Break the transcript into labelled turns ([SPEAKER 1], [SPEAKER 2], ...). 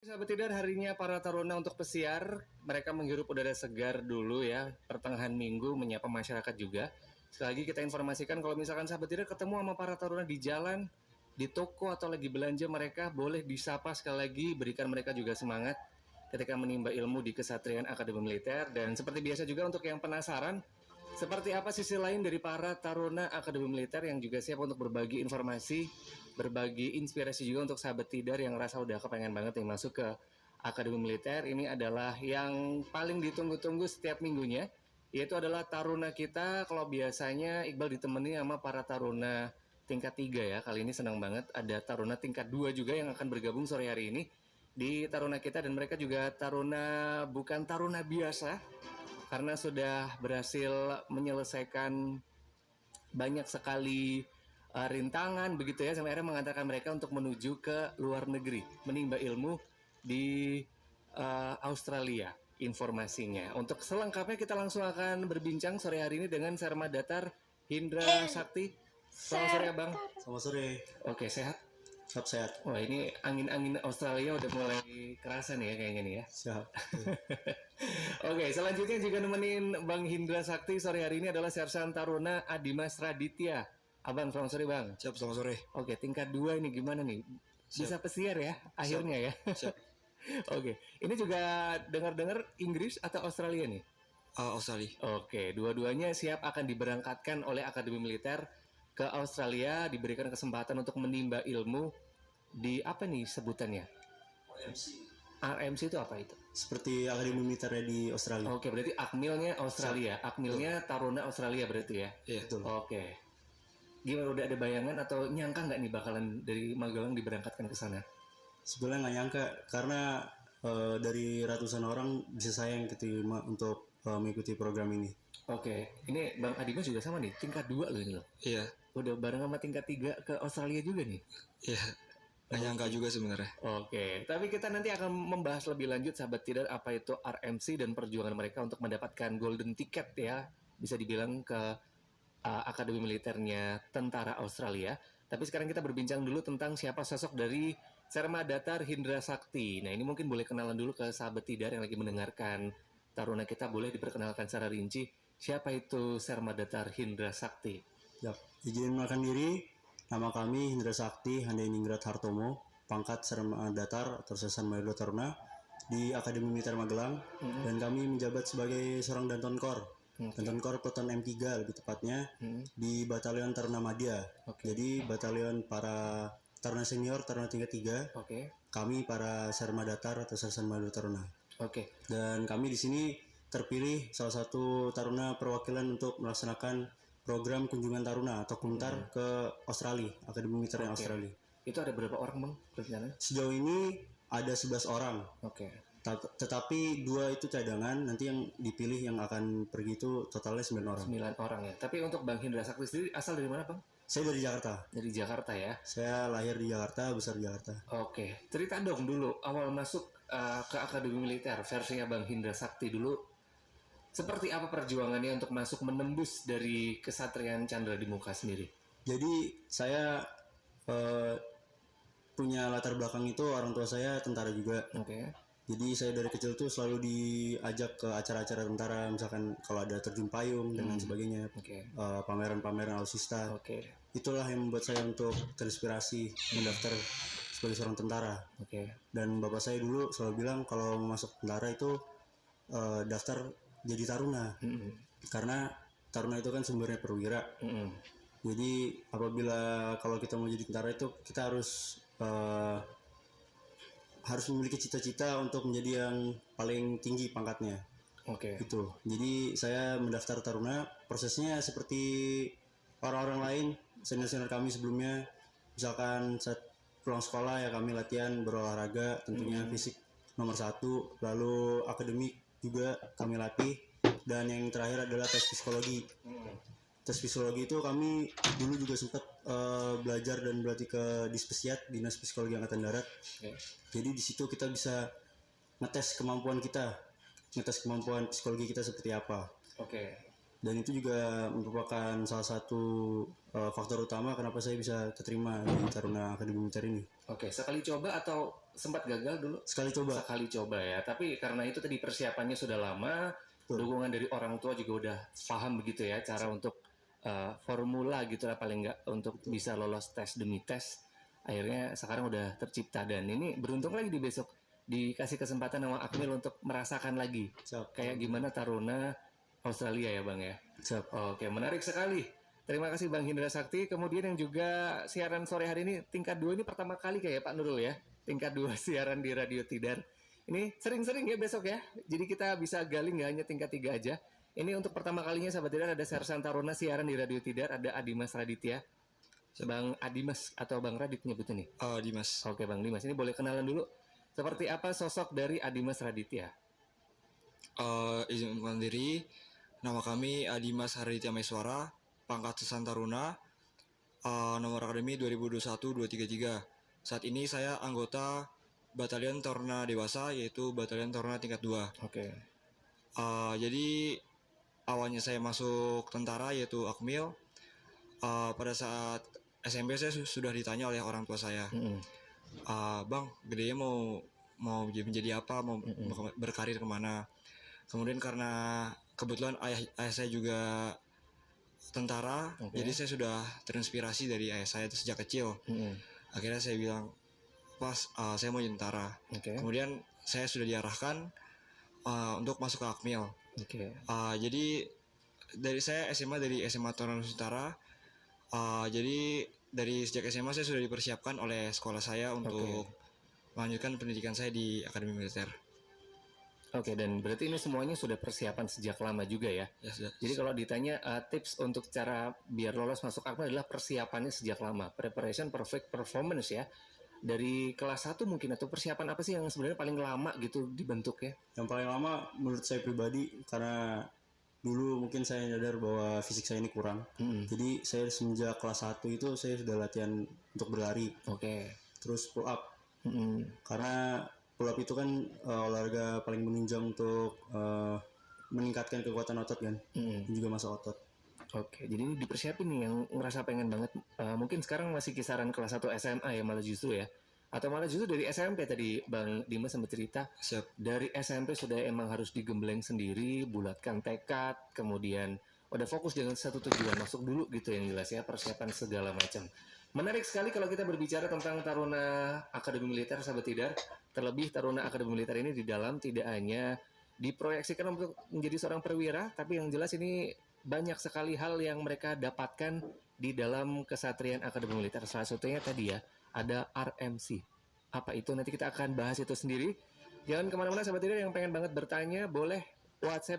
[SPEAKER 1] Sahabat Tidar, harinya para taruna untuk pesiar, mereka menghirup udara segar dulu ya, pertengahan minggu menyapa masyarakat juga. Sekali lagi kita informasikan kalau misalkan sahabat Tidar ketemu sama para taruna di jalan, di toko atau lagi belanja, mereka boleh disapa sekali lagi, berikan mereka juga semangat ketika menimba ilmu di Kesatrian Akademi Militer. Dan seperti biasa juga untuk yang penasaran, seperti apa sisi lain dari para taruna Akademi Militer yang juga siap untuk berbagi informasi, berbagi inspirasi juga untuk sahabat Tidar yang rasa udah kepengen banget nih masuk ke Akademi Militer. Ini adalah yang paling ditunggu-tunggu setiap minggunya, yaitu adalah taruna kita. Kalau biasanya Iqbal ditemani sama para taruna tingkat 3 ya, kali ini senang banget ada taruna tingkat 2 juga yang akan bergabung sore hari ini di taruna kita. Dan mereka juga taruna, bukan taruna biasa, karena sudah berhasil menyelesaikan banyak sekali rintangan begitu ya, sampai akhirnya mengantarkan mereka untuk menuju ke luar negeri menimba ilmu di Australia. Informasinya untuk selengkapnya kita langsung akan berbincang sore hari ini dengan Serma Datar Hindra Sakti. Selamat sore Abang.
[SPEAKER 2] Selamat sore.
[SPEAKER 1] Oke, sehat?
[SPEAKER 2] Siap sehat.
[SPEAKER 1] Wah, ini angin-angin Australia udah mulai kerasa nih ya kayaknya nih ya.
[SPEAKER 2] Siap.
[SPEAKER 1] Oke, selanjutnya juga nemenin Bang Hindra Sakti sore hari ini adalah Sersan Taruna Adimas Raditya. Abang, selamat sore Bang.
[SPEAKER 2] Siap, selamat sore.
[SPEAKER 1] Oke, tingkat 2 ini gimana nih? Bisa pesiar ya akhirnya ya?
[SPEAKER 2] Siap.
[SPEAKER 1] Oke, ini juga dengar-dengar Inggris atau Australia nih?
[SPEAKER 2] Australia.
[SPEAKER 1] Oke, dua-duanya siap akan diberangkatkan oleh Akademi Militer ke Australia, diberikan kesempatan untuk menimba ilmu di apa nih sebutannya? RMC itu apa itu?
[SPEAKER 2] Seperti Akademi Militernya di Australia.
[SPEAKER 1] Oke, berarti akmilnya Australia. Akmilnya taruna Australia berarti ya?
[SPEAKER 2] Iya, betul.
[SPEAKER 1] Oke. Gimana, udah ada bayangan atau nyangka nggak nih bakalan dari Magelang diberangkatkan ke sana?
[SPEAKER 2] Sebenarnya nggak nyangka karena dari ratusan orang bisa saya yang keterima untuk mengikuti program ini.
[SPEAKER 1] Oke, ini Bang Adimas juga sama nih, tingkat 2 loh ini loh.
[SPEAKER 2] Iya.
[SPEAKER 1] Udah bareng sama tingkat 3 ke Australia juga nih.
[SPEAKER 2] Iya. Nggak nyangka juga sebenarnya.
[SPEAKER 1] Oke, tapi kita nanti akan membahas lebih lanjut sahabat Tidar apa itu RMC dan perjuangan mereka untuk mendapatkan golden ticket ya, bisa dibilang ke Akademi Militernya Tentara Australia. Tapi sekarang kita berbincang dulu tentang siapa sosok dari Serma Datar Hindra Sakti. Nah, ini mungkin boleh kenalan dulu ke sahabat Tidar yang lagi mendengarkan taruna kita, boleh diperkenalkan secara rinci siapa itu Serma Datar Hindra Sakti.
[SPEAKER 2] Siap. Izin mengenalkan diri. Nama kami Hindra Sakti Handayiningrat Hartomo, pangkat Serma Datar atau Sersan Mayor Taruna di Akademi Militer Magelang, dan kami menjabat sebagai seorang Dantonkor. Dantonkor Peleton M3 lebih tepatnya, di Batalion Taruna Madya. Jadi batalion para taruna senior, taruna tingkat 3. Kami para Serma Datar atau Sersan Mayor Taruna. Dan kami di sini terpilih salah satu taruna perwakilan untuk melaksanakan program kunjungan taruna atau kuntar ke Australia, Akademi Militer yang Australia.
[SPEAKER 1] Itu ada berapa orang Bang rencananya?
[SPEAKER 2] Sejauh ini ada 11 orang. Tetapi 2 itu cadangan, nanti yang dipilih yang akan pergi itu totalnya 9 orang.
[SPEAKER 1] 9 orang ya. Tapi untuk Bang Hindra Sakti sendiri asal dari mana Bang?
[SPEAKER 2] Saya dari Jakarta.
[SPEAKER 1] Dari Jakarta ya.
[SPEAKER 2] Saya lahir di Jakarta, besar di Jakarta.
[SPEAKER 1] Oke, cerita dong dulu awal masuk ke Akademi Militer versinya Bang Hindra Sakti dulu. Seperti apa perjuangannya untuk masuk menembus dari Kesatrian Chandra di Muka sendiri?
[SPEAKER 2] Jadi saya punya latar belakang itu orang tua saya tentara juga. Jadi saya dari kecil tuh selalu diajak ke acara-acara tentara, misalkan kalau ada terjun payung dan lain sebagainya, pameran-pameran alutsista. Itulah yang membuat saya untuk terinspirasi mendaftar sebagai seorang tentara. Dan bapak saya dulu selalu bilang kalau mau masuk tentara itu daftar jadi taruna, karena taruna itu kan sumbernya perwira. Jadi apabila kalau kita mau jadi tentara itu kita harus memiliki cita-cita untuk menjadi yang paling tinggi pangkatnya. Gitu. Jadi saya mendaftar taruna, prosesnya seperti orang-orang lain, senior-senior kami sebelumnya. Misalkan saat pulang sekolah ya kami latihan berolahraga, tentunya fisik nomor 1, lalu akademik juga kami latih, dan yang terakhir adalah tes psikologi. Tes psikologi itu kami dulu juga sempat belajar dan berlatih ke Dispesiat, Dinas Psikologi Angkatan Darat. Jadi di situ kita bisa ngetes kemampuan kita, ngetes kemampuan psikologi kita seperti apa. Dan itu juga merupakan salah satu faktor utama kenapa saya bisa keterima di Taruna Akademi Militer ini.
[SPEAKER 1] Sekali coba atau sempat gagal dulu?
[SPEAKER 2] Sekali coba
[SPEAKER 1] Ya, tapi karena itu tadi persiapannya sudah lama, dukungan dari orang tua juga udah paham begitu ya, cara untuk formula gitu lah paling nggak untuk bisa lolos tes demi tes. Akhirnya sekarang udah tercipta dan ini beruntung lagi di besok dikasih kesempatan sama Akmil untuk merasakan lagi kayak gimana Taruna Australia ya Bang ya. Oke, menarik sekali. Terima kasih Bang Hindra Sakti. Kemudian yang juga siaran sore hari ini tingkat 2 ini pertama kali kayak Pak Nurul ya. Tingkat 2 siaran di Radio Tidar. Ini sering-sering ya besok ya. Jadi kita bisa gali nggak hanya tingkat 3 aja. Ini untuk pertama kalinya sahabat Tidar ada Sersan Taruna siaran di Radio Tidar. Ada Adimas Raditya. Bang Adimas atau Bang Radit nyebutnya nih?
[SPEAKER 3] Dimas.
[SPEAKER 1] Oke Bang Dimas, ini boleh kenalan dulu. Seperti apa sosok dari Adimas Raditya?
[SPEAKER 3] Izin mandiri. Nama kami Adimas Raditya Maiswara. Pangkat Sersan Taruna, nomor akademi 2021-233. Saat ini saya anggota Batalion Taruna Dewasa, yaitu Batalion Taruna tingkat 2.
[SPEAKER 1] Oke.
[SPEAKER 3] Jadi awalnya saya masuk tentara yaitu Akmil. Pada saat SMP saya sudah ditanya oleh orang tua saya, Bang, gedenya mau menjadi apa, mau berkarir kemana. Kemudian karena kebetulan ayah saya juga tentara, jadi saya sudah terinspirasi dari ayah saya sejak kecil. Akhirnya saya bilang, Pas, saya mau jadi tentara. Kemudian saya sudah diarahkan untuk masuk ke Akmil. Jadi dari saya dari SMA Taruna Nusantara. Jadi dari sejak SMA saya sudah dipersiapkan oleh sekolah saya untuk melanjutkan pendidikan saya di Akademi Militer.
[SPEAKER 1] Oke, dan berarti ini semuanya sudah persiapan sejak lama juga ya?
[SPEAKER 3] Ya, sudah.
[SPEAKER 1] Jadi kalau ditanya tips untuk cara biar lolos masuk Akmil adalah persiapannya sejak lama. Preparation, perfect performance ya. Dari kelas 1 mungkin, atau persiapan apa sih yang sebenarnya paling lama gitu dibentuk ya?
[SPEAKER 2] Yang paling lama menurut saya pribadi, karena dulu mungkin saya nyadar bahwa fisik saya ini kurang. Jadi saya semenjak kelas 1 itu saya sudah latihan untuk berlari. Terus pull up. Karena pull up itu kan olahraga paling menunjang untuk meningkatkan kekuatan otot kan. Juga masa otot.
[SPEAKER 1] Jadi ini dipersiapin nih yang ngerasa pengen banget. Mungkin sekarang masih kisaran kelas 1 SMA ya malah justru ya. Atau malah justru dari SMP tadi Bang Dimas sempat cerita. Dari SMP sudah emang harus digembleng sendiri, bulatkan tekad, kemudian udah fokus dengan satu tujuan, masuk dulu gitu yang jelas ya, persiapan segala macam. Menarik sekali kalau kita berbicara tentang Taruna Akademi Militer sahabat Tidar. Terlebih Taruna Akademi Militer ini di dalam tidak hanya diproyeksikan untuk menjadi seorang perwira, tapi yang jelas ini banyak sekali hal yang mereka dapatkan di dalam kesatrian Akademi Militer. Salah satunya tadi ya, ada RMC. Apa itu? Nanti kita akan bahas itu sendiri. Jangan kemana-mana sahabat Tidar, yang pengen banget bertanya boleh WhatsApp di